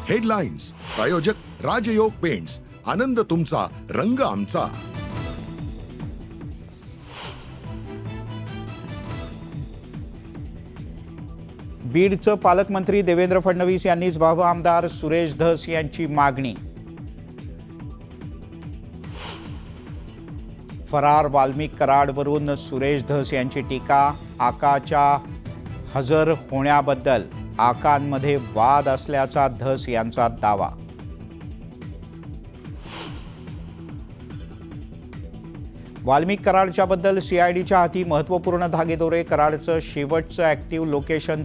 Headlines प्रायोजक राजयोग paints, आनंद तुमचा, रंग आमचा. बीडचं पालकमंत्री देवेंद्र फडणवीस यांनीच व्हावं. आमदार सुरेश धस यांची मागणी. फरार वाल्मिक कराडवरून सुरेश धस यांची टीका. आकाच्या हजर होण्याबद्दल आकांमध्ये वाद असल्याचा धस यांचा दावा. वाल्मिक कराडच्या बद्दल सीआयडीच्या हाती महत्त्वपूर्ण धागेदोरे. कराडचं शेवटचं ॲक्टिव्ह लोकेशन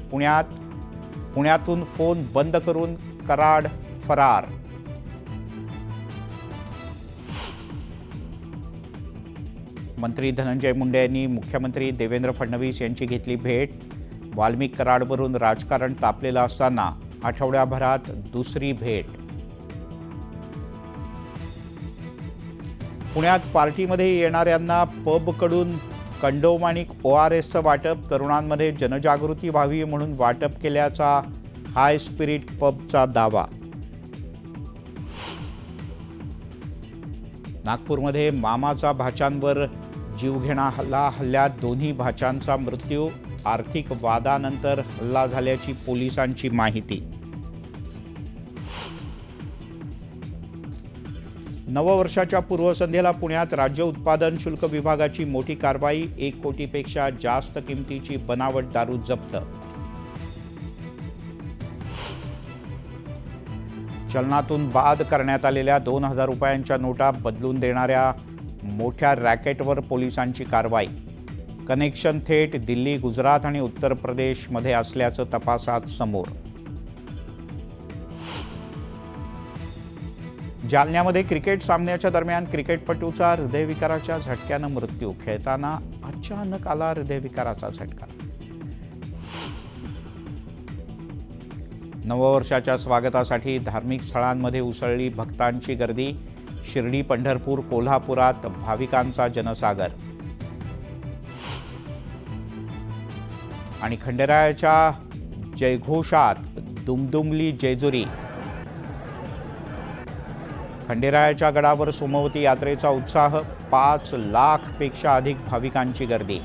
पुण्यातून फोन बंद करून कराड फरार. मंत्री धनंजय मुंडे यांनी मुख्यमंत्री देवेंद्र फडणवीस यांची घेतली भेट. वाल्मिक कराडवरून राजकारण तापलेलं असताना आठवड्याभरात दुसरी भेट. पुण्यात पार्टीमध्ये येणाऱ्यांना पबकडून कंडोम आणि ORSचं वाटप. तरुणांमध्ये जनजागृती व्हावी म्हणून वाटप केल्याचा हाय स्पिरिट पबचा दावा. नागपूरमध्ये मामाचा भाच्यांवर जीवघेणा हल्ल्यात दोन्ही भाच्यांचा मृत्यू. आर्थिक वादानंतर हल्ला झाल्याची पोलिसांची माहिती. नववर्षाच्या पूर्वसंध्येला पुण्यात राज्य उत्पादन शुल्क विभागाची मोठी कारवाई. 1 कोटीपेक्षा जास्त किमतीची बनावट दारू जप्त. चलनातून बाद करण्यात आलेल्या 2,000 रुपयांच्या नोटा बदलून देणाऱ्या मोठ्या रॅकेटवर पोलिसांची कारवाई. कनेक्शन थेट दिल्ली, गुजरात आणि उत्तर प्रदेशमध्ये असल्याचं तपासात समोर. जालन्यामध्ये क्रिकेट सामन्याच्या दरम्यान क्रिकेटपटूचा हृदयविकाराच्या झटक्यानं मृत्यू. खेळताना अचानक आला हृदयविकाराचा झटका. नववर्षाच्या स्वागतासाठी धार्मिक स्थळांमध्ये उसळली भक्तांची गर्दी. शिर्डी, पंढरपूर, कोल्हापुरात भाविकांचा जनसागर. आणि खंडेरायाच्या जयघोषात दुमदुमली जेजुरी. खंडेरायाच्या गडावर सोमवती यात्रेचा उत्साह. 5 लाखपेक्षा अधिक भाविकांची गर्दी.